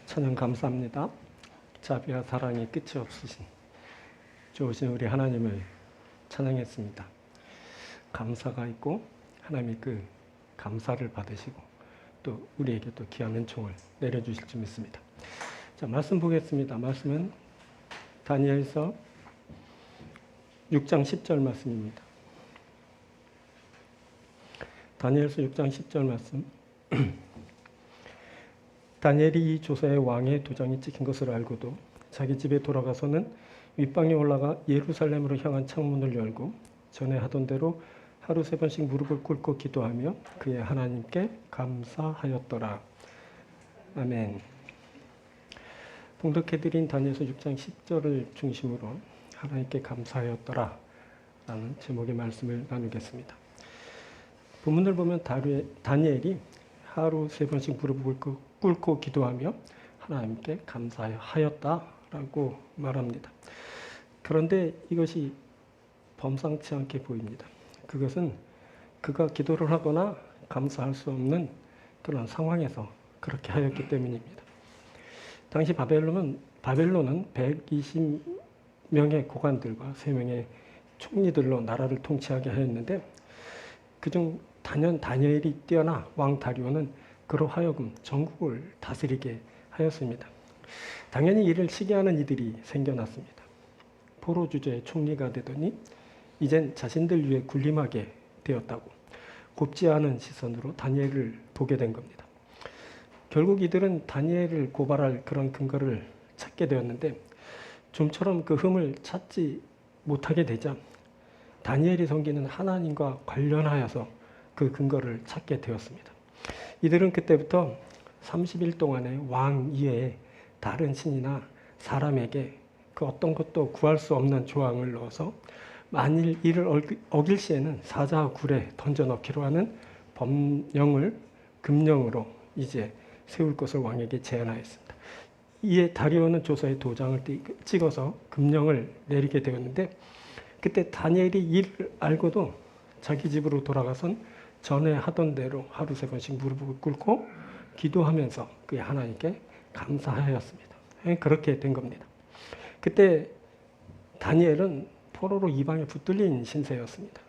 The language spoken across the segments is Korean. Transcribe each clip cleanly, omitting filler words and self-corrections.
찬양 감사합니다. 자비와 사랑이 끝이 없으신 좋으신 우리 하나님을 찬양했습니다. 감사가 있고 하나님이 그 감사를 받으시고 또 우리에게 또 귀한 은총을 내려주실 줄 믿습니다. 자, 말씀 보겠습니다. 말씀은 다니엘서 6장 10절 말씀입니다. 다니엘서 6장 10절 말씀. 다니엘이 이 조서에 왕의 도장이 찍힌 것을 알고도 자기 집에 돌아가서는 윗방에 올라가 예루살렘으로 향한 창문을 열고 전에 하던 대로 하루 3번씩 무릎을 꿇고 기도하며 그의 하나님께 감사하였더라. 아멘. 봉독해드린 다니엘서 6장 10절을 중심으로 하나님께 감사하였더라 라는 제목의 말씀을 나누겠습니다. 본문을 보면 다니엘이 하루 3번씩 무릎을 꿇고 기도하며 하나님께 감사하였다라고 말합니다. 그런데 이것이 범상치 않게 보입니다. 그것은 그가 기도를 하거나 감사할 수 없는 그런 상황에서 그렇게 하였기 때문입니다. 당시 바벨론은 120명의 고관들과 3명의 총리들로 나라를 통치하게 하였는데 그중 단연 다니엘이 뛰어나 왕 다리오는 그로 하여금 전국을 다스리게 하였습니다. 당연히 이를 시기하는 이들이 생겨났습니다. 포로 주제의 총리가 되더니 이젠 자신들 위에 군림하게 되었다고 곱지 않은 시선으로 다니엘을 보게 된 겁니다. 결국 이들은 다니엘을 고발할 그런 근거를 찾게 되었는데 좀처럼 그 흠을 찾지 못하게 되자 다니엘이 섬기는 하나님과 관련하여서 그 근거를 찾게 되었습니다. 이들은 그때부터 30일 동안에 왕 이외에 다른 신이나 사람에게 그 어떤 것도 구할 수 없는 조항을 넣어서 만일 이를 어길 시에는 사자와 굴에 던져넣기로 하는 법령을 금령으로 이제 세울 것을 왕에게 제안하였습니다. 이에 다리오는 조서에 도장을 찍어서 금령을 내리게 되었는데 그때 다니엘이 이를 알고도 자기 집으로 돌아가선 전에 하던 대로 하루 3번씩 무릎을 꿇고 기도하면서 그의 하나님께 감사하였습니다. 그렇게 된 겁니다. 그때 다니엘은 포로로 이방에 붙들린 신세였습니다.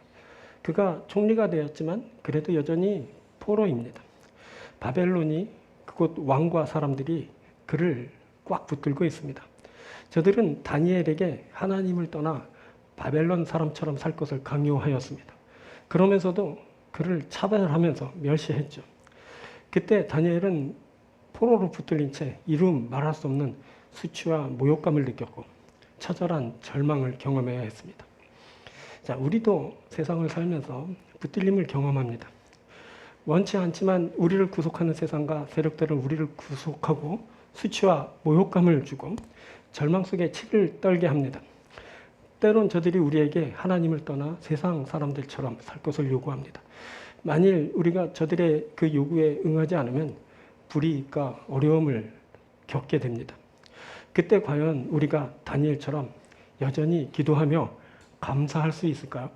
그가 총리가 되었지만 그래도 여전히 포로입니다. 바벨론이 그곳 왕과 사람들이 그를 꽉 붙들고 있습니다. 저들은 다니엘에게 하나님을 떠나 바벨론 사람처럼 살 것을 강요하였습니다. 그러면서도 그를 차별하면서 멸시했죠. 그때 다니엘은 포로로 붙들린 채 이루 말할 수 없는 수치와 모욕감을 느꼈고 처절한 절망을 경험해야 했습니다. 자, 우리도 세상을 살면서 붙들림을 경험합니다. 원치 않지만 우리를 구속하는 세상과 세력들은 우리를 구속하고 수치와 모욕감을 주고 절망 속에 치를 떨게 합니다. 때론 저들이 우리에게 하나님을 떠나 세상 사람들처럼 살 것을 요구합니다. 만일 우리가 저들의 그 요구에 응하지 않으면 불이익과 어려움을 겪게 됩니다. 그때 과연 우리가 다니엘처럼 여전히 기도하며 감사할 수 있을까요?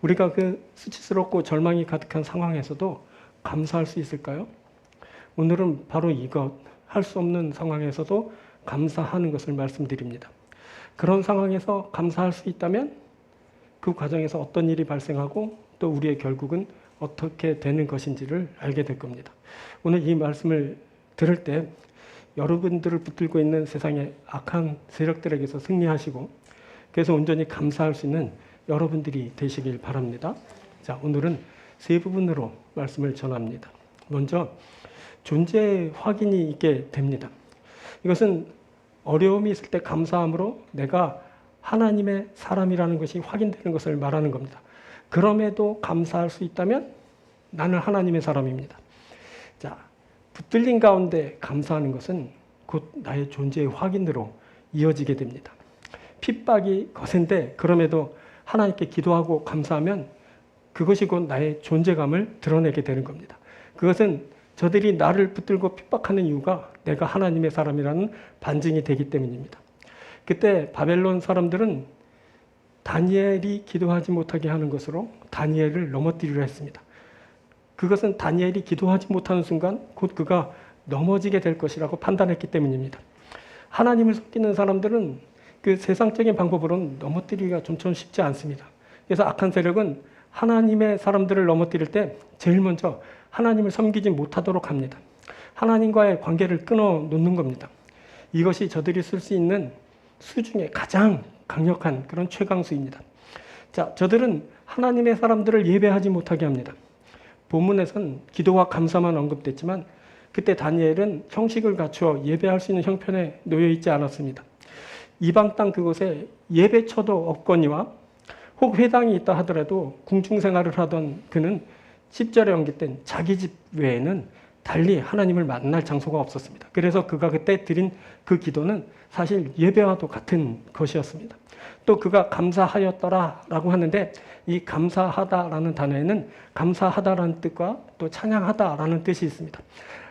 우리가 그 수치스럽고 절망이 가득한 상황에서도 감사할 수 있을까요? 오늘은 바로 이것, 할 수 없는 상황에서도 감사하는 것을 말씀드립니다. 그런 상황에서 감사할 수 있다면 그 과정에서 어떤 일이 발생하고 또 우리의 결국은 어떻게 되는 것인지를 알게 될 겁니다. 오늘 이 말씀을 들을 때 여러분들을 붙들고 있는 세상의 악한 세력들에게서 승리하시고 그래서 온전히 감사할 수 있는 여러분들이 되시길 바랍니다. 자, 오늘은 세 부분으로 말씀을 전합니다. 먼저 존재 확인이 있게 됩니다. 이것은 어려움이 있을 때 감사함으로 내가 하나님의 사람이라는 것이 확인되는 것을 말하는 겁니다. 그럼에도 감사할 수 있다면 나는 하나님의 사람입니다. 자, 붙들린 가운데 감사하는 것은 곧 나의 존재의 확인으로 이어지게 됩니다. 핍박이 거센데 그럼에도 하나님께 기도하고 감사하면 그것이 곧 나의 존재감을 드러내게 되는 겁니다. 그것은 저들이 나를 붙들고 핍박하는 이유가 내가 하나님의 사람이라는 반증이 되기 때문입니다. 그때 바벨론 사람들은 다니엘이 기도하지 못하게 하는 것으로 다니엘을 넘어뜨리려 했습니다. 그것은 다니엘이 기도하지 못하는 순간 곧 그가 넘어지게 될 것이라고 판단했기 때문입니다. 하나님을 섬기는 사람들은 그 세상적인 방법으로는 넘어뜨리기가 좀처럼 쉽지 않습니다. 그래서 악한 세력은 하나님의 사람들을 넘어뜨릴 때 제일 먼저 하나님을 섬기지 못하도록 합니다. 하나님과의 관계를 끊어 놓는 겁니다. 이것이 저들이 쓸 수 있는 수 중에 가장 강력한 그런 최강수입니다. 자, 저들은 하나님의 사람들을 예배하지 못하게 합니다. 본문에선 기도와 감사만 언급됐지만 그때 다니엘은 형식을 갖추어 예배할 수 있는 형편에 놓여 있지 않았습니다. 이방 땅 그곳에 예배처도 없거니와 혹 회당이 있다 하더라도 궁중생활을 하던 그는 10절에 언급된 자기 집 외에는 달리 하나님을 만날 장소가 없었습니다. 그래서 그가 그때 드린 그 기도는 사실 예배와도 같은 것이었습니다. 또 그가 감사하였더라라고 하는데 이 감사하다라는 단어에는 감사하다라는 뜻과 또 찬양하다라는 뜻이 있습니다.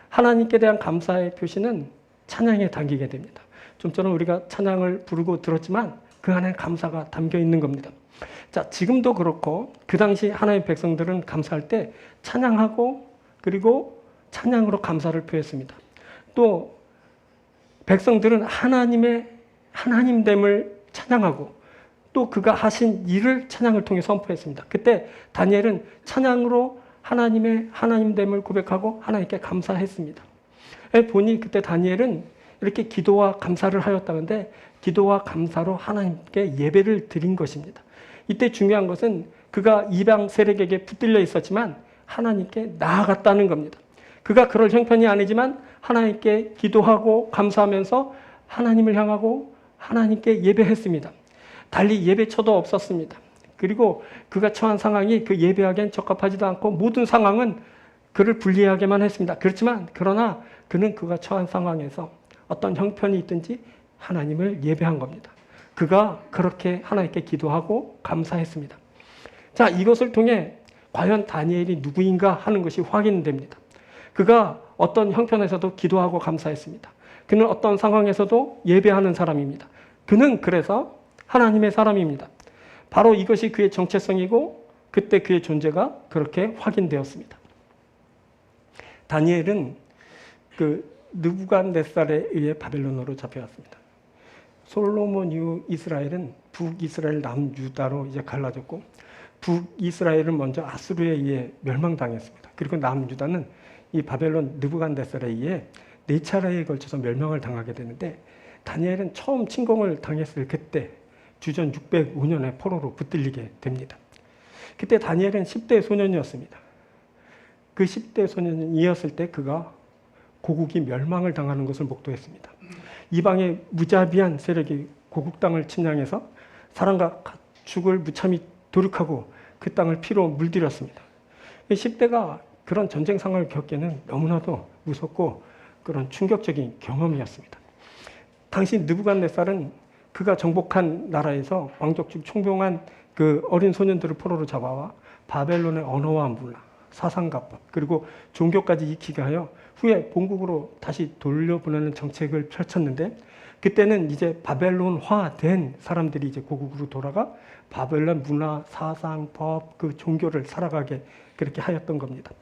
하나님께 대한 감사의 표시는 찬양에 담기게 됩니다. 좀처럼 우리가 찬양을 부르고 들었지만 그 안에 감사가 담겨 있는 겁니다. 자, 지금도 그렇고 그 당시 하나님의 백성들은 감사할 때 찬양하고 그리고 찬양으로 감사를 표했습니다. 또 백성들은 하나님의 하나님됨을 찬양하고 또 그가 하신 일을 찬양을 통해 선포했습니다. 그때 다니엘은 찬양으로 하나님의 하나님됨을 고백하고 하나님께 감사했습니다. 보니 그때 다니엘은 이렇게 기도와 감사를 하였다는데 기도와 감사로 하나님께 예배를 드린 것입니다. 이때 중요한 것은 그가 이방 세력에게 붙들려 있었지만 하나님께 나아갔다는 겁니다. 그가 그럴 형편이 아니지만 하나님께 기도하고 감사하면서 하나님을 향하고 하나님께 예배했습니다. 달리 예배처도 없었습니다. 그리고 그가 처한 상황이 그 예배하기엔 적합하지도 않고 모든 상황은 그를 불리하게만 했습니다. 그렇지만 그러나 그는 그가 처한 상황에서 어떤 형편이 있든지 하나님을 예배한 겁니다. 그가 그렇게 하나님께 기도하고 감사했습니다. 자, 이것을 통해 과연 다니엘이 누구인가 하는 것이 확인됩니다. 그가 어떤 형편에서도 기도하고 감사했습니다. 그는 어떤 상황에서도 예배하는 사람입니다. 그는 그래서 하나님의 사람입니다. 바로 이것이 그의 정체성이고 그때 그의 존재가 그렇게 확인되었습니다. 다니엘은 그 느부갓네살에 의해 바벨론으로 잡혀왔습니다. 솔로몬 이후 이스라엘은 북이스라엘 남유다로 이제 갈라졌고 북이스라엘은 먼저 아수르에 의해 멸망당했습니다. 그리고 남유다는 이 바벨론 느부갓네살에 의해 4차례에 걸쳐서 멸망을 당하게 되는데 다니엘은 처음 침공을 당했을 그때 주전 605년에 포로로 붙들리게 됩니다. 그때 다니엘은 10대 소년이었습니다. 그 10대 소년이었을 때 그가 고국이 멸망을 당하는 것을 목도했습니다. 이방의 무자비한 세력이 고국 땅을 침략해서 사람과 가축을 무참히 도륙하고 그 땅을 피로 물들였습니다. 10대가 그런 전쟁 상황을 겪기에는 너무나도 무섭고 그런 충격적인 경험이었습니다. 당시 느부갓네살은 그가 정복한 나라에서 왕족중 총병한 그 어린 소년들을 포로로 잡아와 바벨론의 언어와 문화, 사상가법 그리고 종교까지 익히게 하여 후에 본국으로 다시 돌려보내는 정책을 펼쳤는데 그때는 이제 바벨론화된 사람들이 이제 고국으로 돌아가 바벨론 문화, 사상, 법, 그 종교를 살아가게 그렇게 하였던 겁니다.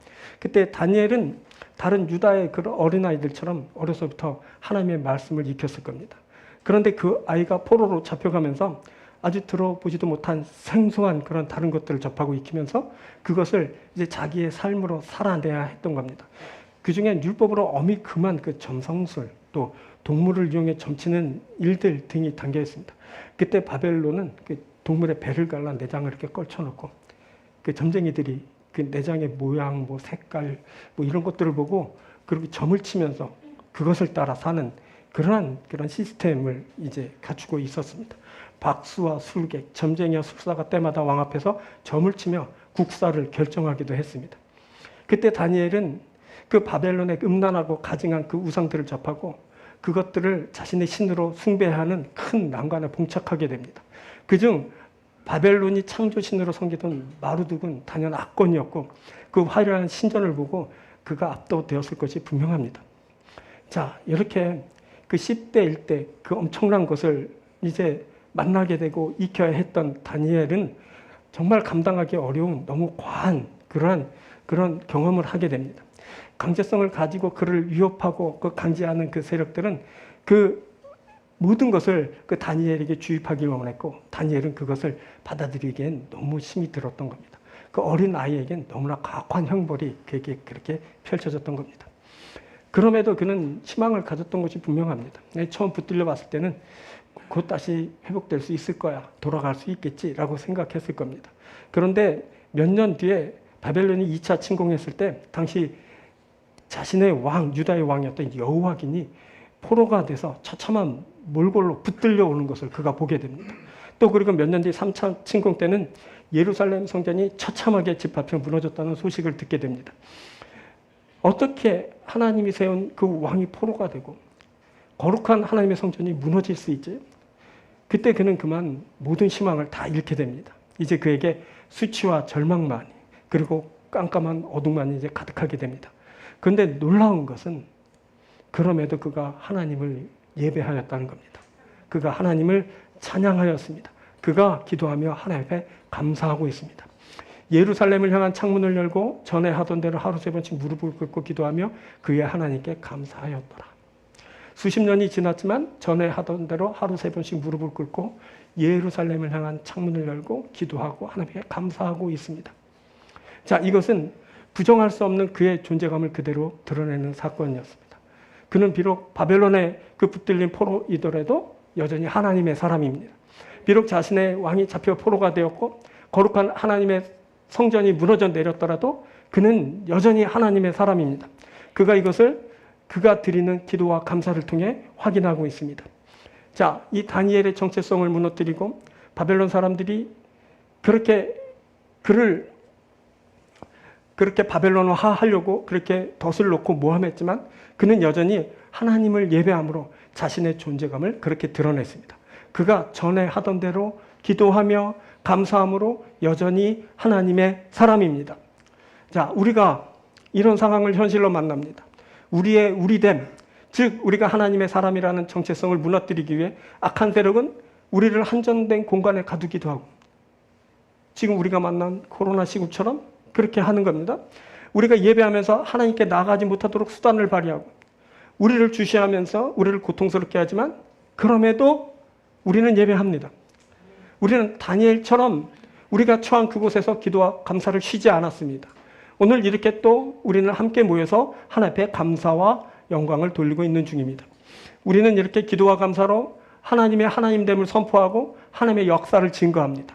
그때 다니엘은 다른 유다의 그런 어린아이들처럼 어려서부터 하나님의 말씀을 익혔을 겁니다. 그런데 그 아이가 포로로 잡혀가면서 아주 들어보지도 못한 생소한 그런 다른 것들을 접하고 익히면서 그것을 이제 자기의 삶으로 살아내야 했던 겁니다. 그 중에 율법으로 어미 금한 그 점성술 또 동물을 이용해 점치는 일들 등이 담겨 있습니다. 그때 바벨론은 그 동물의 배를 갈라 내장을 이렇게 걸쳐놓고 그 점쟁이들이 그 내장의 모양, 뭐 색깔, 뭐 이런 것들을 보고 그리고 점을 치면서 그것을 따라 사는 그런 시스템을 이제 갖추고 있었습니다. 박수와 술객, 점쟁이와 술사가 때마다 왕 앞에서 점을 치며 국사를 결정하기도 했습니다. 그때 다니엘은 그 바벨론의 음란하고 가증한 그 우상들을 접하고 그것들을 자신의 신으로 숭배하는 큰 난관에 봉착하게 됩니다. 그중 바벨론이 창조신으로 섬기던 마루둑은 단연 악권이었고 그 화려한 신전을 보고 그가 압도되었을 것이 분명합니다. 자, 이렇게 그 10대일 때 그 엄청난 것을 이제 만나게 되고 익혀야 했던 다니엘은 정말 감당하기 어려운 너무 과한 그런 경험을 하게 됩니다. 강제성을 가지고 그를 위협하고 그 강제하는 그 세력들은 그 모든 것을 그 다니엘에게 주입하기 원했고 다니엘은 그것을 받아들이기엔 너무 힘이 들었던 겁니다. 그 어린 아이에겐 너무나 가혹한 형벌이 그에게 그렇게 펼쳐졌던 겁니다. 그럼에도 그는 희망을 가졌던 것이 분명합니다. 처음 붙들려 봤을 때는 곧 다시 회복될 수 있을 거야. 돌아갈 수 있겠지라고 생각했을 겁니다. 그런데 몇 년 뒤에 바벨론이 2차 침공했을 때 당시 자신의 왕, 유다의 왕이었던 여호와긴이 포로가 돼서 처참한 몰골로 붙들려 오는 것을 그가 보게 됩니다. 또 그리고 몇 년 뒤 3차 침공 때는 예루살렘 성전이 처참하게 집합혀 무너졌다는 소식을 듣게 됩니다. 어떻게 하나님이 세운 그 왕이 포로가 되고 거룩한 하나님의 성전이 무너질 수 있지? 그때 그는 그만 모든 희망을 다 잃게 됩니다. 이제 그에게 수치와 절망만 그리고 깜깜한 어둠만 이제 가득하게 됩니다. 그런데 놀라운 것은 그럼에도 그가 하나님을 예배하였다는 겁니다. 그가 하나님을 찬양하였습니다. 그가 기도하며 하나님 앞에 감사하고 있습니다. 예루살렘을 향한 창문을 열고 전에 하던 대로 하루 3번씩 무릎을 꿇고 기도하며 그의 하나님께 감사하였더라. 수십 년이 지났지만 전에 하던 대로 하루 3번씩 무릎을 꿇고 예루살렘을 향한 창문을 열고 기도하고 하나님께 감사하고 있습니다. 자, 이것은 부정할 수 없는 그의 존재감을 그대로 드러내는 사건이었습니다. 그는 비록 바벨론의 그 붙들린 포로이더라도 여전히 하나님의 사람입니다. 비록 자신의 왕이 잡혀 포로가 되었고 거룩한 하나님의 성전이 무너져 내렸더라도 그는 여전히 하나님의 사람입니다. 그가 이것을 그가 드리는 기도와 감사를 통해 확인하고 있습니다. 자, 이 다니엘의 정체성을 무너뜨리고 바벨론 사람들이 그렇게 그를 그렇게 바벨론화하려고 그렇게 덫을 놓고 모함했지만 그는 여전히 하나님을 예배함으로 자신의 존재감을 그렇게 드러냈습니다. 그가 전에 하던 대로 기도하며 감사함으로 여전히 하나님의 사람입니다. 자, 우리가 이런 상황을 현실로 만납니다. 우리의 우리됨, 즉 우리가 하나님의 사람이라는 정체성을 무너뜨리기 위해 악한 세력은 우리를 한정된 공간에 가두기도 하고 지금 우리가 만난 코로나 시국처럼 그렇게 하는 겁니다. 우리가 예배하면서 하나님께 나아가지 못하도록 수단을 발휘하고 우리를 주시하면서 우리를 고통스럽게 하지만 그럼에도 우리는 예배합니다. 우리는 다니엘처럼 우리가 처한 그곳에서 기도와 감사를 쉬지 않았습니다. 오늘 이렇게 또 우리는 함께 모여서 하나님 앞에 감사와 영광을 돌리고 있는 중입니다. 우리는 이렇게 기도와 감사로 하나님의 하나님됨을 선포하고 하나님의 역사를 증거합니다.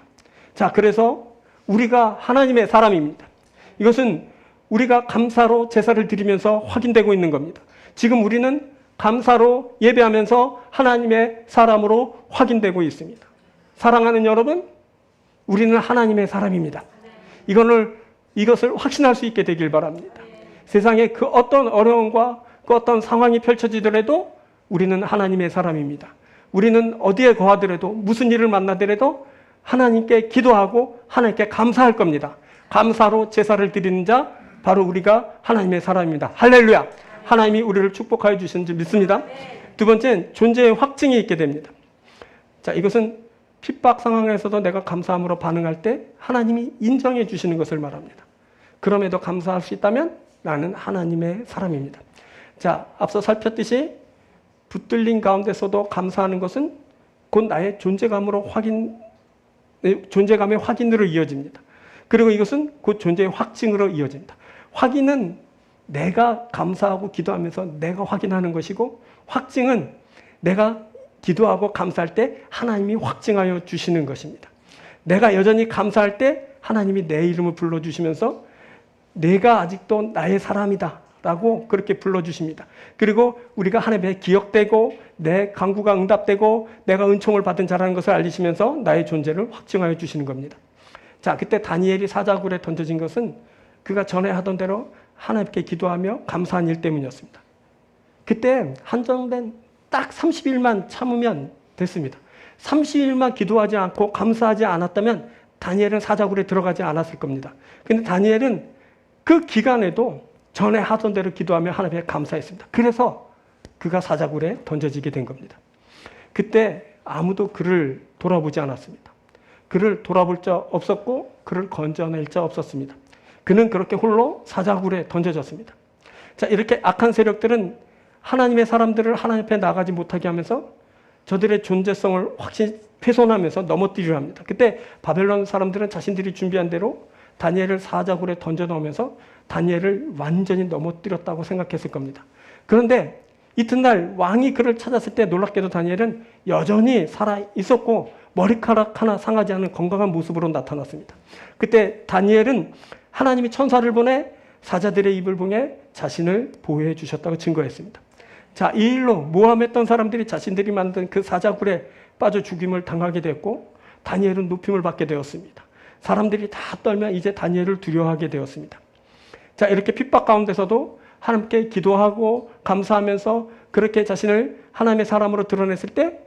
자, 그래서 우리가 하나님의 사람입니다. 이것은 우리가 감사로 제사를 드리면서 확인되고 있는 겁니다. 지금 우리는 감사로 예배하면서 하나님의 사람으로 확인되고 있습니다. 사랑하는 여러분, 우리는 하나님의 사람입니다. 이것을 확신할 수 있게 되길 바랍니다. 세상에 그 어떤 어려움과 그 어떤 상황이 펼쳐지더라도 우리는 하나님의 사람입니다. 우리는 어디에 거하더라도 무슨 일을 만나더라도 하나님께 기도하고 하나님께 감사할 겁니다. 감사로 제사를 드리는 자 바로 우리가 하나님의 사람입니다. 할렐루야. 하나님이 우리를 축복하여 주시는 줄 믿습니다. 두 번째는 존재의 확증이 있게 됩니다. 자, 이것은 핍박 상황에서도 내가 감사함으로 반응할 때 하나님이 인정해 주시는 것을 말합니다. 그럼에도 감사할 수 있다면 나는 하나님의 사람입니다. 자, 앞서 살폈듯이 붙들린 가운데서도 감사하는 것은 곧 나의 존재감의 확인으로 이어집니다. 그리고 이것은 곧 존재의 확증으로 이어집니다. 확인은 내가 감사하고 기도하면서 내가 확인하는 것이고 확증은 내가 기도하고 감사할 때 하나님이 확증하여 주시는 것입니다. 내가 여전히 감사할 때 하나님이 내 이름을 불러주시면서 내가 아직도 나의 사람이다 라고 그렇게 불러주십니다. 그리고 우리가 하나님의 기억되고 내 간구가 응답되고 내가 은총을 받은 자라는 것을 알리시면서 나의 존재를 확증하여 주시는 겁니다. 자, 그때 다니엘이 사자굴에 던져진 것은 그가 전에 하던 대로 하나님께 기도하며 감사한 일 때문이었습니다. 그때 한정된 딱 30일만 참으면 됐습니다. 30일만 기도하지 않고 감사하지 않았다면 다니엘은 사자굴에 들어가지 않았을 겁니다. 근데 다니엘은 그 기간에도 전에 하던 대로 기도하며 하나님께 감사했습니다. 그래서 그가 사자굴에 던져지게 된 겁니다. 그때 아무도 그를 돌아보지 않았습니다. 그를 돌아볼 자 없었고 그를 건져낼 자 없었습니다. 그는 그렇게 홀로 사자굴에 던져졌습니다. 자, 이렇게 악한 세력들은 하나님의 사람들을 하나님 앞에 나가지 못하게 하면서 저들의 존재성을 확실히 훼손하면서 넘어뜨리려 합니다. 그때 바벨론 사람들은 자신들이 준비한 대로 다니엘을 사자굴에 던져 넣으면서 다니엘을 완전히 넘어뜨렸다고 생각했을 겁니다. 그런데 이튿날 왕이 그를 찾았을 때 놀랍게도 다니엘은 여전히 살아 있었고 머리카락 하나 상하지 않은 건강한 모습으로 나타났습니다. 그때 다니엘은 하나님이 천사를 보내 사자들의 입을 봉해 자신을 보호해 주셨다고 증거했습니다. 자, 이 일로 모함했던 사람들이 자신들이 만든 그 사자굴에 빠져 죽임을 당하게 됐고 다니엘은 높임을 받게 되었습니다. 사람들이 다 떨며 이제 다니엘을 두려워하게 되었습니다. 자, 이렇게 핍박 가운데서도 하나님께 기도하고 감사하면서 그렇게 자신을 하나님의 사람으로 드러냈을 때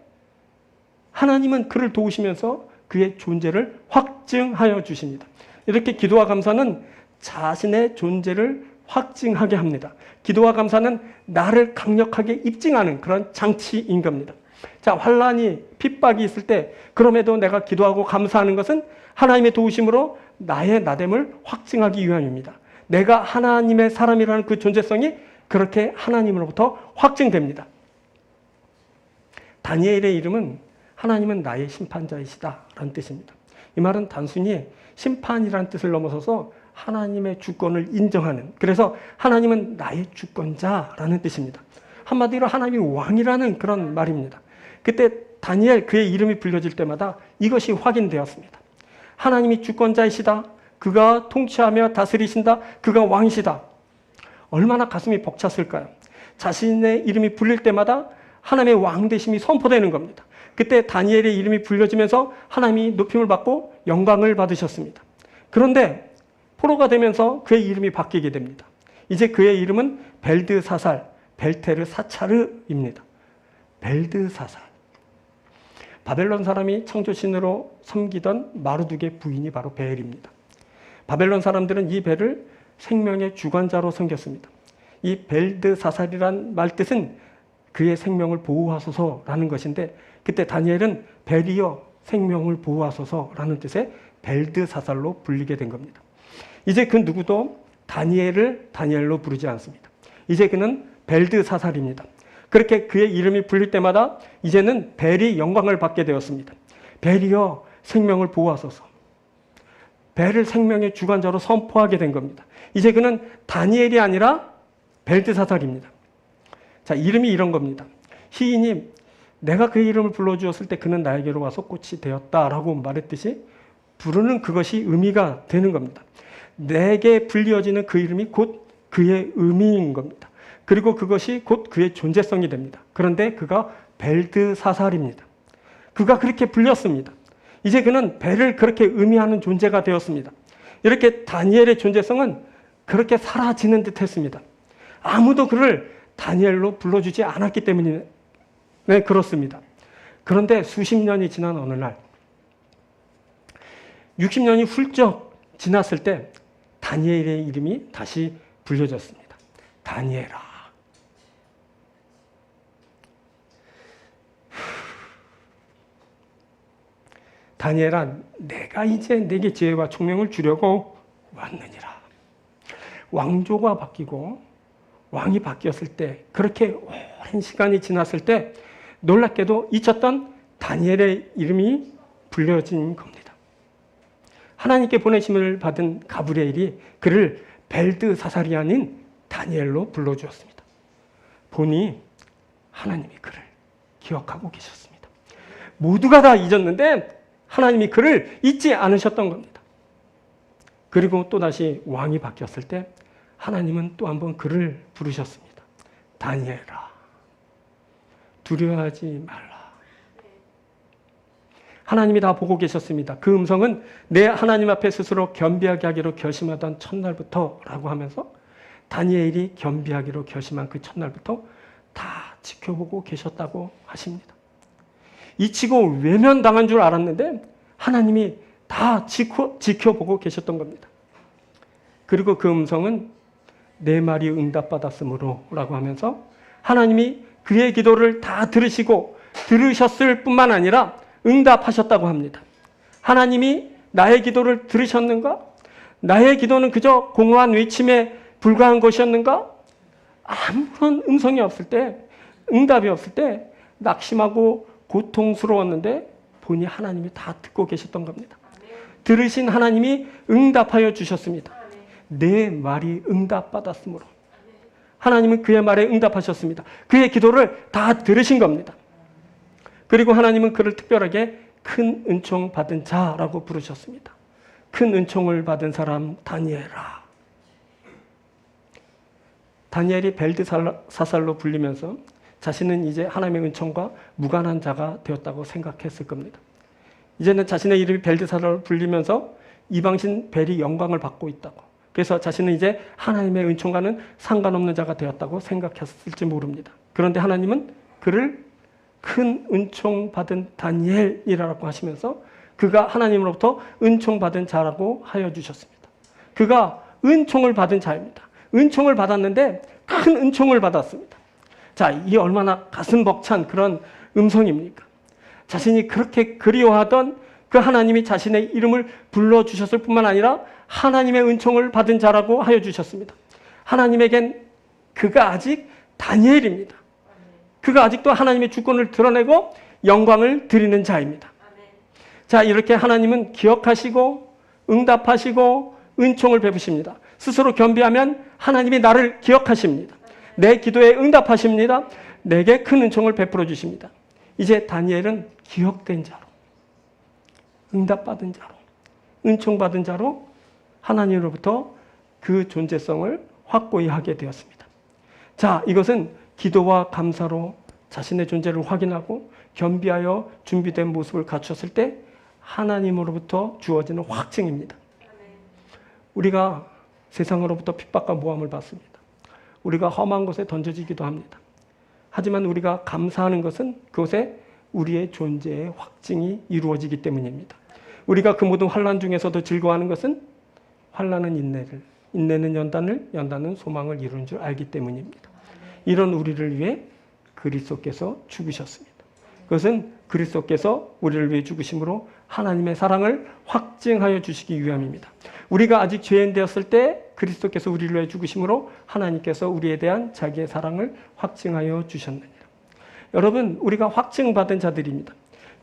하나님은 그를 도우시면서 그의 존재를 확증하여 주십니다. 이렇게 기도와 감사는 자신의 존재를 확증하게 합니다. 기도와 감사는 나를 강력하게 입증하는 그런 장치인 겁니다. 자, 환란이 핍박이 있을 때 그럼에도 내가 기도하고 감사하는 것은 하나님의 도우심으로 나의 나됨을 확증하기 위함입니다. 내가 하나님의 사람이라는 그 존재성이 그렇게 하나님으로부터 확증됩니다. 다니엘의 이름은 하나님은 나의 심판자이시다 라는 뜻입니다. 이 말은 단순히 심판이라는 뜻을 넘어서서 하나님의 주권을 인정하는, 그래서 하나님은 나의 주권자라는 뜻입니다. 한마디로 하나님이 왕이라는 그런 말입니다. 그때 다니엘 그의 이름이 불려질 때마다 이것이 확인되었습니다. 하나님이 주권자이시다. 그가 통치하며 다스리신다. 그가 왕이시다. 얼마나 가슴이 벅찼을까요? 자신의 이름이 불릴 때마다 하나님의 왕되심이 선포되는 겁니다. 그때 다니엘의 이름이 불려지면서 하나님이 높임을 받고 영광을 받으셨습니다. 그런데 포로가 되면서 그의 이름이 바뀌게 됩니다. 이제 그의 이름은 벨드사살, 벨테르사차르입니다. 벨드사살. 바벨론 사람이 창조신으로 섬기던 마르둑의 부인이 바로 벨입니다. 바벨론 사람들은 이 벨을 생명의 주관자로 섬겼습니다. 이 벨드사살이란 말 뜻은 그의 생명을 보호하소서라는 것인데 그때 다니엘은 벨이여 생명을 보호하소서라는 뜻의 벨드사살로 불리게 된 겁니다. 이제 그 누구도 다니엘을 다니엘로 부르지 않습니다. 이제 그는 벨드사살입니다. 그렇게 그의 이름이 불릴 때마다 이제는 벨이 영광을 받게 되었습니다. 벨이여 생명을 보호하소서. 벨을 생명의 주관자로 선포하게 된 겁니다. 이제 그는 다니엘이 아니라 벨드사살입니다. 자, 이름이 이런 겁니다. 시인이 내가 그의 이름을 불러주었을 때 그는 나에게로 와서 꽃이 되었다라고 말했듯이 부르는 그것이 의미가 되는 겁니다. 내게 불리어지는 그 이름이 곧 그의 의미인 겁니다. 그리고 그것이 곧 그의 존재성이 됩니다. 그런데 그가 벨드사살입니다. 그가 그렇게 불렸습니다. 이제 그는 벨을 그렇게 의미하는 존재가 되었습니다. 이렇게 다니엘의 존재성은 그렇게 사라지는 듯 했습니다. 아무도 그를 다니엘로 불러주지 않았기 때문에 그렇습니다. 그런데 수십 년이 지난 어느 날 60년이 훌쩍 지났을 때 다니엘의 이름이 다시 불려졌습니다. 다니엘아. 다니엘아, 내가 이제 내게 지혜와 총명을 주려고 왔느니라. 왕조가 바뀌고 왕이 바뀌었을 때, 그렇게 오랜 시간이 지났을 때 놀랍게도 잊혔던 다니엘의 이름이 불려진 겁니다. 하나님께 보내심을 받은 가브리엘이 그를 벨드사살이 아닌 다니엘로 불러주었습니다. 보니 하나님이 그를 기억하고 계셨습니다. 모두가 다 잊었는데 하나님이 그를 잊지 않으셨던 겁니다. 그리고 또다시 왕이 바뀌었을 때 하나님은 또 한 번 그를 부르셨습니다. 다니엘아, 두려워하지 말라. 하나님이 다 보고 계셨습니다. 그 음성은 내 하나님 앞에 스스로 겸비하게 하기로 결심하던 첫날부터 라고 하면서 다니엘이 겸비하기로 결심한 그 첫날부터 다 지켜보고 계셨다고 하십니다. 잊히고 외면당한 줄 알았는데 하나님이 다 지켜보고 계셨던 겁니다. 그리고 그 음성은 내 말이 응답받았으므로 라고 하면서 하나님이 그의 기도를 다 들으셨을 뿐만 아니라 응답하셨다고 합니다. 하나님이 나의 기도를 들으셨는가? 나의 기도는 그저 공허한 외침에 불과한 것이었는가? 아무런 음성이 없을 때, 응답이 없을 때 낙심하고 고통스러웠는데 보니 하나님이 다 듣고 계셨던 겁니다. 들으신 하나님이 응답하여 주셨습니다. 내 말이 응답받았으므로 하나님은 그의 말에 응답하셨습니다. 그의 기도를 다 들으신 겁니다. 그리고 하나님은 그를 특별하게 큰 은총 받은 자라고 부르셨습니다. 큰 은총을 받은 사람 다니엘아. 다니엘이 벨드사살로 불리면서 자신은 이제 하나님의 은총과 무관한 자가 되었다고 생각했을 겁니다. 이제는 자신의 이름이 벨드사살로 불리면서 이방신 벨이 영광을 받고 있다고. 그래서 자신은 이제 하나님의 은총과는 상관없는 자가 되었다고 생각했을지 모릅니다. 그런데 하나님은 그를 큰 은총 받은 다니엘이라고 하시면서 그가 하나님으로부터 은총 받은 자라고 하여 주셨습니다. 그가 은총을 받은 자입니다. 은총을 받았는데 큰 은총을 받았습니다. 자, 이 얼마나 가슴 벅찬 그런 음성입니까? 자신이 그렇게 그리워하던 그 하나님이 자신의 이름을 불러주셨을 뿐만 아니라 하나님의 은총을 받은 자라고 하여 주셨습니다. 하나님에겐 그가 아직 다니엘입니다. 그가 아직도 하나님의 주권을 드러내고 영광을 드리는 자입니다. 자, 이렇게 하나님은 기억하시고 응답하시고 은총을 베푸십니다. 스스로 겸비하면 하나님이 나를 기억하십니다. 내 기도에 응답하십니다. 내게 큰 은총을 베풀어 주십니다. 이제 다니엘은 기억된 자로, 응답받은 자로, 은총받은 자로 하나님으로부터 그 존재성을 확고히 하게 되었습니다. 자, 이것은 기도와 감사로 자신의 존재를 확인하고 겸비하여 준비된 모습을 갖췄을 때 하나님으로부터 주어지는 확증입니다. 우리가 세상으로부터 핍박과 모함을 받습니다. 우리가 험한 곳에 던져지기도 합니다. 하지만 우리가 감사하는 것은 그곳에 우리의 존재의 확증이 이루어지기 때문입니다. 우리가 그 모든 환난 중에서도 즐거워하는 것은 환난은 인내를, 인내는 연단을, 연단은 소망을 이루는 줄 알기 때문입니다. 이런 우리를 위해 그리스도께서 죽으셨습니다. 그것은 그리스도께서 우리를 위해 죽으심으로 하나님의 사랑을 확증하여 주시기 위함입니다. 우리가 아직 죄인 되었을 때 그리스도께서 우리를 위해 죽으심으로 하나님께서 우리에 대한 자기의 사랑을 확증하여 주셨느니라. 여러분, 우리가 확증받은 자들입니다.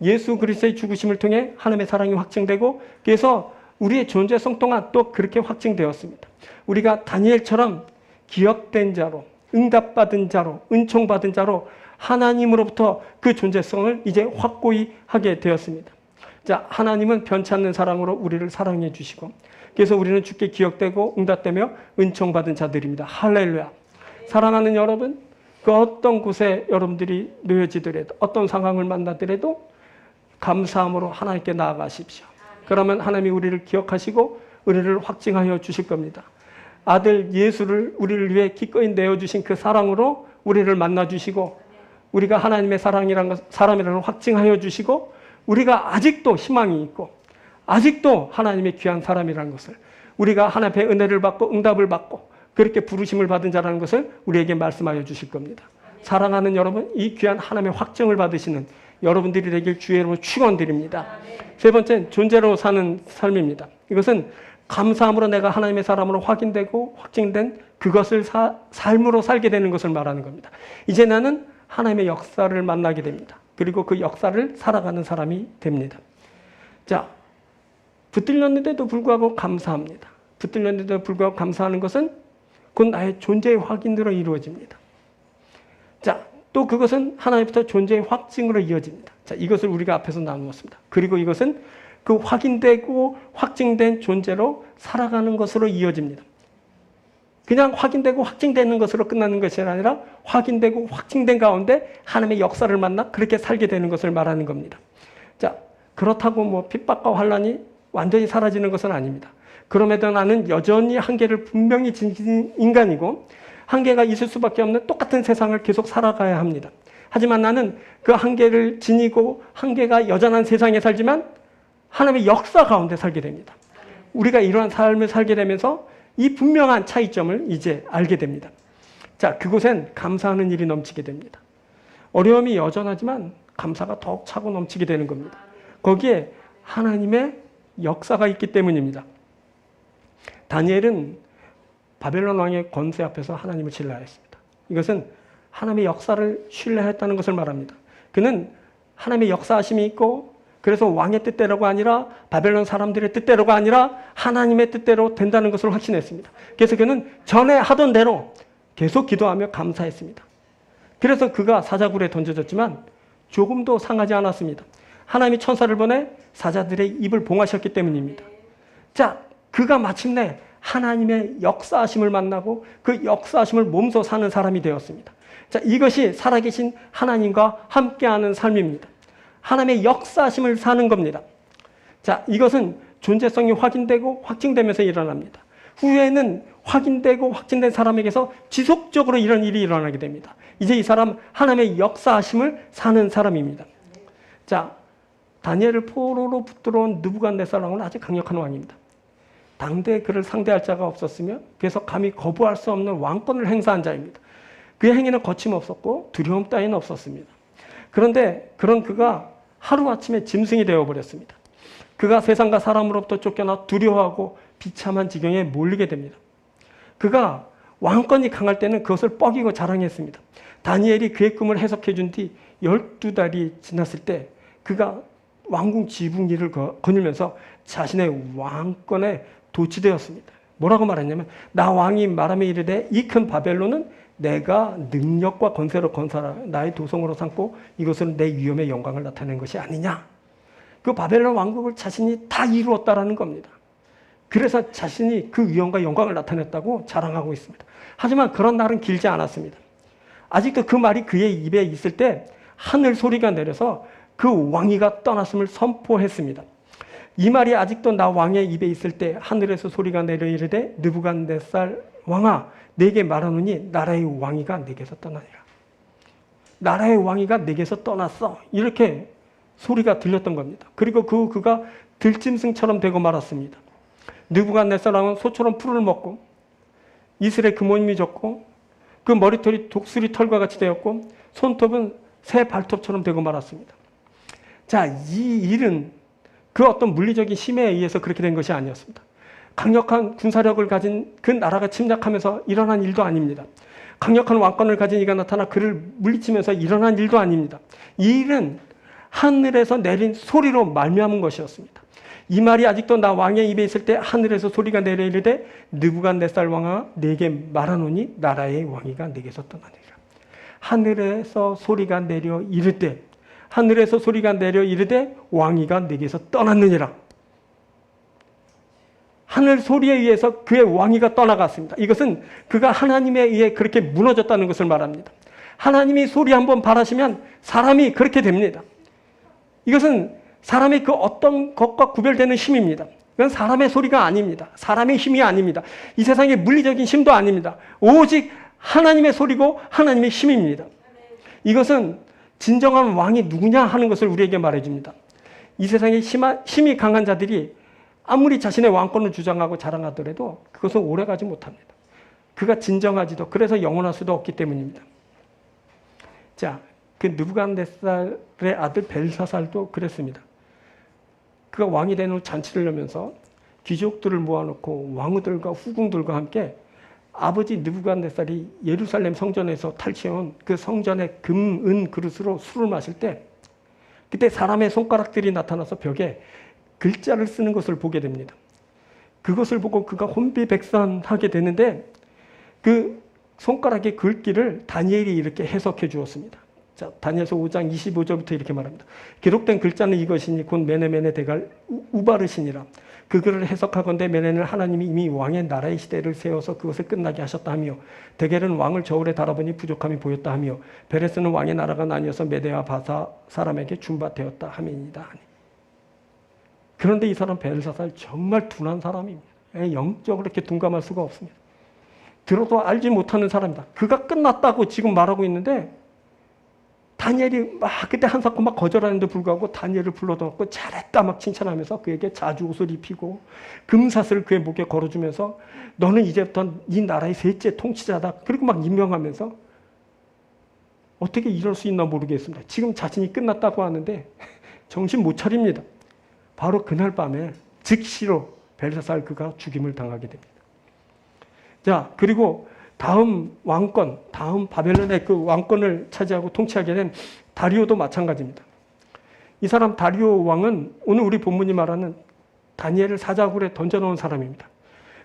예수 그리스도의 죽으심을 통해 하나님의 사랑이 확증되고 그래서 우리의 존재성 또한 또 그렇게 확증되었습니다. 우리가 다니엘처럼 기억된 자로, 응답받은 자로, 은총받은 자로 하나님으로부터 그 존재성을 이제 확고히 하게 되었습니다. 자, 하나님은 변치 않는 사랑으로 우리를 사랑해 주시고 그래서 우리는 주께 기억되고 응답되며 은총받은 자들입니다. 할렐루야. 사랑하는 여러분, 그 어떤 곳에 여러분들이 놓여지더라도 어떤 상황을 만나더라도 감사함으로 하나님께 나아가십시오. 그러면 하나님이 우리를 기억하시고 우리를 확증하여 주실 겁니다. 아들 예수를 우리를 위해 기꺼이 내어주신 그 사랑으로 우리를 만나주시고 우리가 하나님의 사람이라는 걸 확증하여 주시고 우리가 아직도 희망이 있고 아직도 하나님의 귀한 사람이라는 것을 우리가 하나님의 은혜를 받고 응답을 받고 그렇게 부르심을 받은 자라는 것을 우리에게 말씀하여 주실 겁니다. 사랑하는 여러분, 이 귀한 하나님의 확증을 받으시는 여러분들이 되길 주의 이름으로 축원드립니다. 세 번째는 존재로 사는 삶입니다. 이것은 감사함으로 내가 하나님의 사람으로 확인되고 확증된 그것을 삶으로 살게 되는 것을 말하는 겁니다. 이제 나는 하나님의 역사를 만나게 됩니다. 그리고 그 역사를 살아가는 사람이 됩니다. 자, 붙들렸는데도 불구하고 감사합니다. 붙들렸는데도 불구하고 감사하는 것은 곧 나의 존재의 확인으로 이루어집니다. 자, 또 그것은 하나님부터 존재의 확증으로 이어집니다. 자, 이것을 우리가 앞에서 나누었습니다. 그리고 이것은 그 확인되고 확증된 존재로 살아가는 것으로 이어집니다. 그냥 확인되고 확증되는 것으로 끝나는 것이 아니라 확인되고 확증된 가운데 하나님의 역사를 만나 그렇게 살게 되는 것을 말하는 겁니다. 자, 그렇다고 뭐 핍박과 환난이 완전히 사라지는 것은 아닙니다. 그럼에도 나는 여전히 한계를 분명히 지닌 인간이고 한계가 있을 수밖에 없는 똑같은 세상을 계속 살아가야 합니다. 하지만 나는 그 한계를 지니고 한계가 여전한 세상에 살지만 하나님의 역사 가운데 살게 됩니다. 우리가 이러한 삶을 살게 되면서 이 분명한 차이점을 이제 알게 됩니다. 자, 그곳엔 감사하는 일이 넘치게 됩니다. 어려움이 여전하지만 감사가 더욱 차고 넘치게 되는 겁니다. 거기에 하나님의 역사가 있기 때문입니다. 다니엘은 바벨론 왕의 권세 앞에서 하나님을 신뢰하였습니다. 이것은 하나님의 역사를 신뢰했다는 것을 말합니다. 그는 하나님의 역사하심이 있고 그래서 왕의 뜻대로가 아니라 바벨론 사람들의 뜻대로가 아니라 하나님의 뜻대로 된다는 것을 확신했습니다. 그래서 그는 전에 하던 대로 계속 기도하며 감사했습니다. 그래서 그가 사자굴에 던져졌지만 조금도 상하지 않았습니다. 하나님이 천사를 보내 사자들의 입을 봉하셨기 때문입니다. 자, 그가 마침내 하나님의 역사하심을 만나고 그 역사하심을 몸소 사는 사람이 되었습니다. 자, 이것이 살아계신 하나님과 함께하는 삶입니다. 하나님의 역사하심을 사는 겁니다. 자, 이것은 존재성이 확인되고 확증되면서 일어납니다. 후에는 확인되고 확증된 사람에게서 지속적으로 이런 일이 일어나게 됩니다. 이제 이 사람 하나님의 역사하심을 사는 사람입니다. 자, 다니엘을 포로로 붙들어온 느부갓네살 왕은 아주 강력한 왕입니다. 당대에 그를 상대할 자가 없었으며 그래서 감히 거부할 수 없는 왕권을 행사한 자입니다. 그의 행위는 거침없었고 두려움 따위는 없었습니다. 그런데 그런 그가 하루아침에 짐승이 되어버렸습니다. 그가 세상과 사람으로부터 쫓겨나 두려워하고 비참한 지경에 몰리게 됩니다. 그가 왕권이 강할 때는 그것을 뻐기고 자랑했습니다. 다니엘이 그의 꿈을 해석해 준 뒤 12달이 지났을 때 그가 왕궁 지붕일을 거닐면서 자신의 왕권에 도취되었습니다. 뭐라고 말했냐면 나 왕이 말하며 이르되 이 큰 바벨론은 내가 능력과 권세로 건설하여 나의 도성으로 삼고 이것은 내 위엄의 영광을 나타낸 것이 아니냐. 그 바벨론 왕국을 자신이 다 이루었다라는 겁니다. 그래서 자신이 그 위엄과 영광을 나타냈다고 자랑하고 있습니다. 하지만 그런 날은 길지 않았습니다. 아직도 그 말이 그의 입에 있을 때 하늘 소리가 내려서 그 왕위가 떠났음을 선포했습니다. 이 말이 아직도 나 왕의 입에 있을 때 하늘에서 소리가 내려 이르되 느부갓네살 왕아 내게 말하노니 나라의 왕위가 내게서 떠나니라. 나라의 왕위가 내게서 떠났어. 이렇게 소리가 들렸던 겁니다. 그리고 그가 들짐승처럼 되고 말았습니다. 느부갓네살 왕은 소처럼 풀을 먹고 이슬에 금오임이 졌고 그 머리털이 독수리 털과 같이 되었고 손톱은 새 발톱처럼 되고 말았습니다. 자, 이 일은 그 어떤 물리적인 힘에 의해서 그렇게 된 것이 아니었습니다. 강력한 군사력을 가진 그 나라가 침략하면서 일어난 일도 아닙니다. 강력한 왕권을 가진 이가 나타나 그를 물리치면서 일어난 일도 아닙니다. 이 일은 하늘에서 내린 소리로 말미암은 것이었습니다. 이 말이 아직도 나 왕의 입에 있을 때 하늘에서 소리가 내려 이르되 느부갓네살 왕아 내게 말하노니 나라의 왕위가 내게서 떠나니라. 하늘에서 소리가 내려 이르되 하늘에서 소리가 내려 이르되 왕위가 내게서 떠났느니라. 하늘 소리에 의해서 그의 왕위가 떠나갔습니다. 이것은 그가 하나님에 의해 그렇게 무너졌다는 것을 말합니다. 하나님이 소리 한번 바라시면 사람이 그렇게 됩니다. 이것은 사람의 그 어떤 것과 구별되는 힘입니다. 이건 사람의 소리가 아닙니다. 사람의 힘이 아닙니다. 이 세상의 물리적인 힘도 아닙니다. 오직 하나님의 소리고 하나님의 힘입니다. 이것은 진정한 왕이 누구냐 하는 것을 우리에게 말해줍니다. 이 세상에 힘이 강한 자들이 아무리 자신의 왕권을 주장하고 자랑하더라도 그것은 오래가지 못합니다. 그가 진정하지도 그래서 영원할 수도 없기 때문입니다. 자, 그 느부갓네살의 아들 벨사살도 그랬습니다. 그가 왕이 된 후 잔치를 열면서 귀족들을 모아놓고 왕후들과 후궁들과 함께 아버지 느부갓네살이 예루살렘 성전에서 탈취해온 그 성전의 금, 은 그릇으로 술을 마실 때 그때 사람의 손가락들이 나타나서 벽에 글자를 쓰는 것을 보게 됩니다. 그것을 보고 그가 혼비백산하게 되는데 그 손가락의 글귀를 다니엘이 이렇게 해석해 주었습니다. 자, 다니엘서 5장 25절부터 이렇게 말합니다. 기록된 글자는 이것이니 곧 메네메네 대갈 우바르시니라. 그 글을 해석하건대 메네는 하나님이 이미 왕의 나라의 시대를 세워서 그것을 끝나게 하셨다 하며 데겔은 왕을 저울에 달아보니 부족함이 보였다 하며 베레스는 왕의 나라가 나뉘어서 메대와 바사 사람에게 준바되었다 하면이다. 그런데 이 사람 벨사살 정말 둔한 사람입니다. 영적으로 이렇게 둔감할 수가 없습니다. 들어도 알지 못하는 사람이다. 그가 끝났다고 지금 말하고 있는데 다니엘이 막 그때 한사코 막 거절하는데 불구하고 다니엘을 불러놓고 잘했다 막 칭찬하면서 그에게 자주 옷을 입히고 금사슬을 그의 목에 걸어주면서 너는 이제부터 이 나라의 셋째 통치자다. 그리고 막 임명하면서 어떻게 이럴 수 있나 모르겠습니다. 지금 자신이 끝났다고 하는데 정신 못 차립니다. 바로 그날 밤에 즉시로 벨사살 그가 죽임을 당하게 됩니다. 자, 그리고 다음 왕권, 다음 바벨론의 그 왕권을 차지하고 통치하게 된 다리오도 마찬가지입니다. 이 사람 다리오 왕은 오늘 우리 본문이 말하는 다니엘을 사자굴에 던져놓은 사람입니다.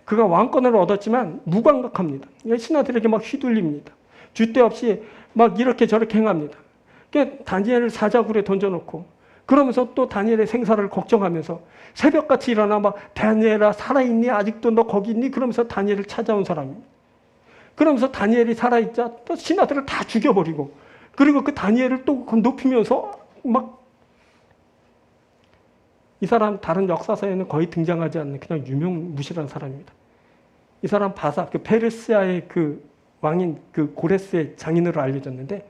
그가 왕권을 얻었지만 무감각합니다. 신하들에게 막 휘둘립니다. 줏대 없이 막 이렇게 저렇게 행합니다. 그러니까 다니엘을 사자굴에 던져놓고 그러면서 또 다니엘의 생사를 걱정하면서 새벽같이 일어나 막 다니엘아 살아있니? 아직도 너 거기 있니? 그러면서 다니엘을 찾아온 사람입니다. 그러면서 다니엘이 살아있자 또 신하들을 다 죽여버리고 그리고 그 다니엘을 또 높이면서 막 이 사람 다른 역사서에는 거의 등장하지 않는 그냥 유명무실한 사람입니다. 이 사람 바사, 그 페르시아의 그 왕인 그 고레스의 장인으로 알려졌는데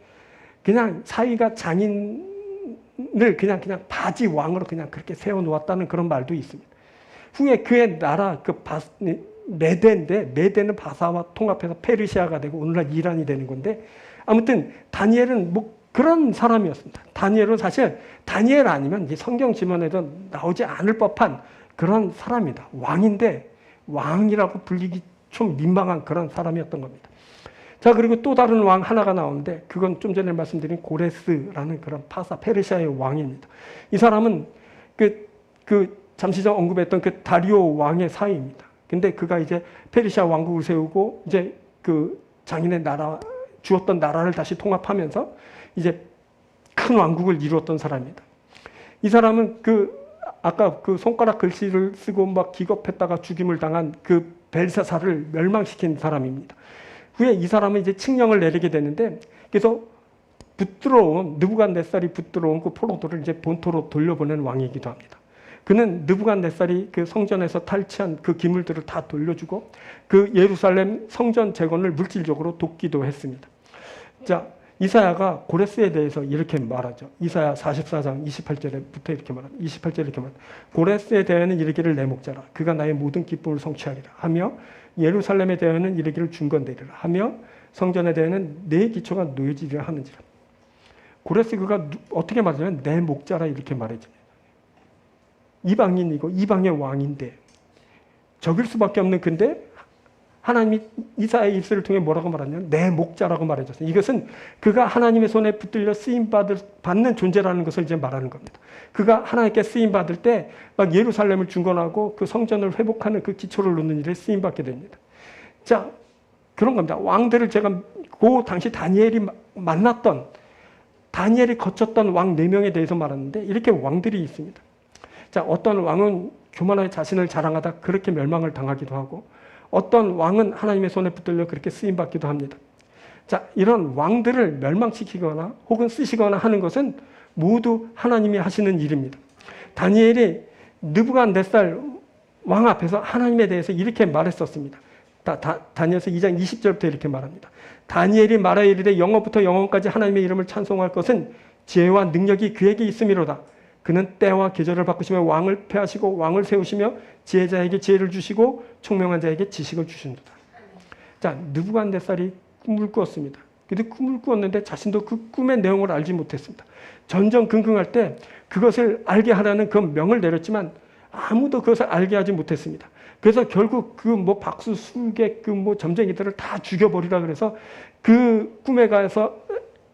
그냥 사위가 장인을 그냥 바지 왕으로 그냥 그렇게 세워놓았다는 그런 말도 있습니다. 후에 그의 나라 그 메대인데 메대는 바사와 통합해서 페르시아가 되고 오늘날 이란이 되는 건데 아무튼 다니엘은 뭐 그런 사람이었습니다. 다니엘은 사실 다니엘 아니면 이제 성경 지문에도 나오지 않을 법한 그런 사람입니다. 왕인데 왕이라고 불리기 좀 민망한 그런 사람이었던 겁니다. 자, 그리고 또 다른 왕 하나가 나오는데 그건 좀 전에 말씀드린 고레스라는 그런 파사 페르시아의 왕입니다. 이 사람은 잠시 전 언급했던 그 다리오 왕의 사위입니다. 근데 그가 이제 페르시아 왕국을 세우고 이제 그 장인의 나라 주었던 나라를 다시 통합하면서 이제 큰 왕국을 이루었던 사람입니다. 이 사람은 아까 그 손가락 글씨를 쓰고 막 기겁했다가 죽임을 당한 그 벨사사를 멸망시킨 사람입니다. 후에 이 사람은 이제 칙령을 내리게 되는데 그래서 느부갓네살이 붙들어온 그 포로들을 이제 본토로 돌려보낸 왕이기도 합니다. 그는 느부갓네살이 그 성전에서 탈취한 그 기물들을 다 돌려주고 그 예루살렘 성전 재건을 물질적으로 돕기도 했습니다. 자, 이사야가 고레스에 대해서 이렇게 말하죠. 이사야 44장 28절부터 이렇게 말합니다. 28절 이렇게 말합니다. 고레스에 대하여는 이르기를 내 목자라. 그가 나의 모든 기쁨을 성취하리라 하며 예루살렘에 대하여는 이르기를 중건되리라 하며 성전에 대하여는 내 기초가 놓여지리라 하는지라. 고레스 그가 어떻게 말하냐면 내 목자라 이렇게 말해줘요. 이방인이고 이방의 왕인데 적일 수밖에 없는 근데 하나님이 이사야의 입술을 통해 뭐라고 말하냐면 내 목자라고 말해줬어요. 이것은 그가 하나님의 손에 붙들려 쓰임받는 존재라는 것을 이제 말하는 겁니다. 그가 하나님께 쓰임받을 때 막 예루살렘을 중건하고 그 성전을 회복하는 그 기초를 놓는 일에 쓰임받게 됩니다. 자, 그런 겁니다. 왕들을 제가 그 당시 다니엘이 만났던 다니엘이 거쳤던 왕 4명에 대해서 말하는데 이렇게 왕들이 있습니다. 자, 어떤 왕은 교만하게 자신을 자랑하다 그렇게 멸망을 당하기도 하고 어떤 왕은 하나님의 손에 붙들려 그렇게 쓰임받기도 합니다. 자, 이런 왕들을 멸망시키거나 혹은 쓰시거나 하는 것은 모두 하나님이 하시는 일입니다. 다니엘이 느부갓네살 왕 앞에서 하나님에 대해서 이렇게 말했었습니다. 다니엘서 2장 20절부터 이렇게 말합니다. 다니엘이 말하여 이르되 영원부터 영원까지 하나님의 이름을 찬송할 것은 지혜와 능력이 그에게 있음이로다. 그는 때와 계절을 바꾸시며 왕을 폐하시고 왕을 세우시며 지혜자에게 지혜를 주시고 총명한 자에게 지식을 주신도다. 자, 느부갓네살이 꿈을 꾸었습니다. 근데 꿈을 꾸었는데 자신도 그 꿈의 내용을 알지 못했습니다. 전전긍긍할 때 그것을 알게 하라는 그 명을 내렸지만 아무도 그것을 알게 하지 못했습니다. 그래서 결국 그 뭐 박수, 수객, 그 뭐 점쟁이들을 다 죽여버리라 그래서 그 꿈에 가서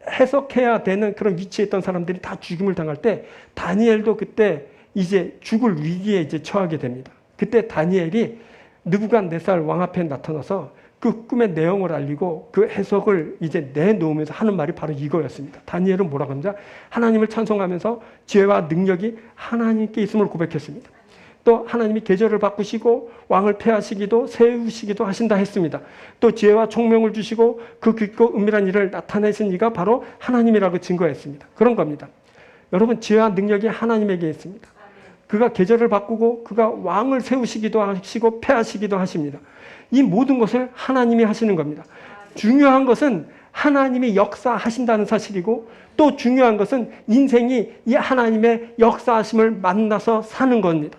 해석해야 되는 그런 위치에 있던 사람들이 다 죽임을 당할 때 다니엘도 그때 이제 죽을 위기에 이제 처하게 됩니다. 그때 다니엘이 느부갓네살 왕 앞에 나타나서 그 꿈의 내용을 알리고 그 해석을 이제 내놓으면서 하는 말이 바로 이거였습니다. 다니엘은 뭐라고 합니까? 하나님을 찬송하면서 지혜와 능력이 하나님께 있음을 고백했습니다. 또 하나님이 계절을 바꾸시고 왕을 폐하시기도 세우시기도 하신다 했습니다. 또 지혜와 총명을 주시고 그 깊고 은밀한 일을 나타내신 이가 바로 하나님이라고 증거했습니다. 그런 겁니다. 여러분, 지혜와 능력이 하나님에게 있습니다. 그가 계절을 바꾸고 그가 왕을 세우시기도 하시고 폐하시기도 하십니다. 이 모든 것을 하나님이 하시는 겁니다. 중요한 것은 하나님이 역사하신다는 사실이고 또 중요한 것은 인생이 이 하나님의 역사하심을 만나서 사는 겁니다.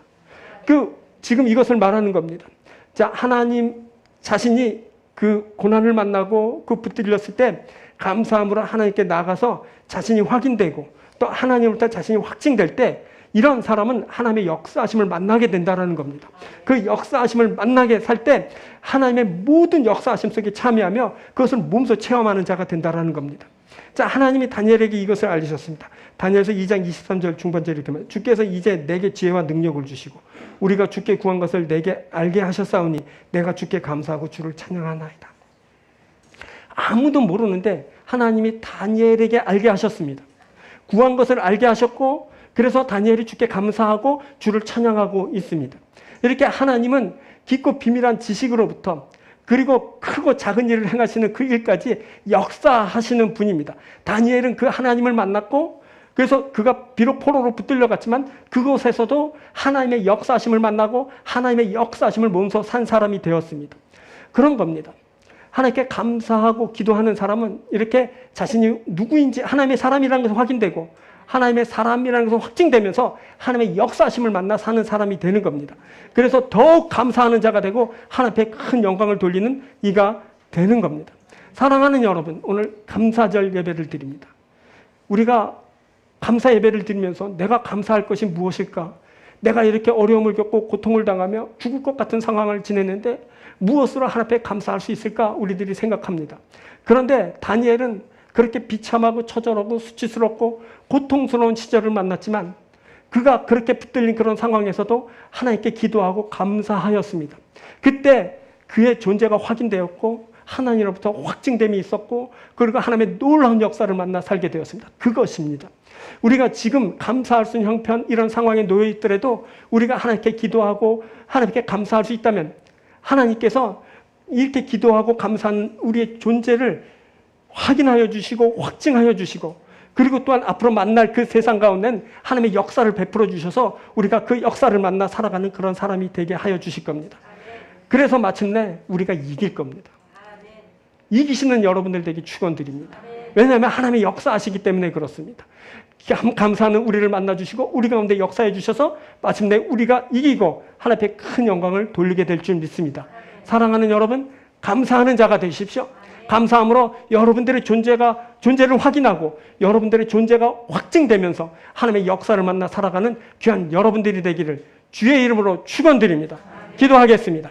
지금 이것을 말하는 겁니다. 자, 하나님 자신이 그 고난을 만나고 그 붙들렸을 때 감사함으로 하나님께 나가서 자신이 확인되고 또 하나님으로부터 자신이 확증될 때 이런 사람은 하나님의 역사하심을 만나게 된다는 겁니다. 그 역사하심을 만나게 살 때 하나님의 모든 역사하심 속에 참여하며 그것을 몸소 체험하는 자가 된다는 겁니다. 자, 하나님이 다니엘에게 이것을 알리셨습니다. 다니엘서 2장 23절 중반절에 이렇게 말합니다. 주께서 이제 내게 지혜와 능력을 주시고 우리가 주께 구한 것을 내게 알게 하셨사오니 내가 주께 감사하고 주를 찬양하나이다. 아무도 모르는데 하나님이 다니엘에게 알게 하셨습니다. 구한 것을 알게 하셨고 그래서 다니엘이 주께 감사하고 주를 찬양하고 있습니다. 이렇게 하나님은 깊고 비밀한 지식으로부터 그리고 크고 작은 일을 행하시는 그 일까지 역사하시는 분입니다. 다니엘은 그 하나님을 만났고 그래서 그가 비록 포로로 붙들려 갔지만 그곳에서도 하나님의 역사하심을 만나고 하나님의 역사하심을 몸소 산 사람이 되었습니다. 그런 겁니다. 하나님께 감사하고 기도하는 사람은 이렇게 자신이 누구인지 하나님의 사람이라는 것이 확인되고 하나님의 사람이라는 것이 확증되면서 하나님의 역사하심을 만나 사는 사람이 되는 겁니다. 그래서 더욱 감사하는 자가 되고 하나님 앞에 큰 영광을 돌리는 이가 되는 겁니다. 사랑하는 여러분, 오늘 감사절 예배를 드립니다. 우리가 감사 예배를 드리면서 내가 감사할 것이 무엇일까? 내가 이렇게 어려움을 겪고 고통을 당하며 죽을 것 같은 상황을 지냈는데 무엇으로 하나님 앞에 감사할 수 있을까? 우리들이 생각합니다. 그런데 다니엘은 그렇게 비참하고 처절하고 수치스럽고 고통스러운 시절을 만났지만 그가 그렇게 붙들린 그런 상황에서도 하나님께 기도하고 감사하였습니다. 그때 그의 존재가 확인되었고 하나님으로부터 확증됨이 있었고 그리고 하나님의 놀라운 역사를 만나 살게 되었습니다. 그것입니다. 우리가 지금 감사할 수 있는 형편 이런 상황에 놓여 있더라도 우리가 하나님께 기도하고 하나님께 감사할 수 있다면 하나님께서 이렇게 기도하고 감사한 우리의 존재를 확인하여 주시고 확증하여 주시고 그리고 또한 앞으로 만날 그 세상 가운데는 하나님의 역사를 베풀어 주셔서 우리가 그 역사를 만나 살아가는 그런 사람이 되게 하여 주실 겁니다. 그래서 마침내 우리가 이길 겁니다. 이기시는 여러분들 되게 축원드립니다. 왜냐하면 하나님의 역사하시기 때문에 그렇습니다. 감사하는 우리를 만나주시고 우리 가운데 역사해 주셔서 마침내 우리가 이기고 하나님 앞에 큰 영광을 돌리게 될 줄 믿습니다. 사랑하는 여러분, 감사하는 자가 되십시오. 감사함으로 여러분들의 존재를 확인하고 여러분들의 존재가 확증되면서 하나님의 역사를 만나 살아가는 귀한 여러분들이 되기를 주의 이름으로 축원드립니다. 기도하겠습니다.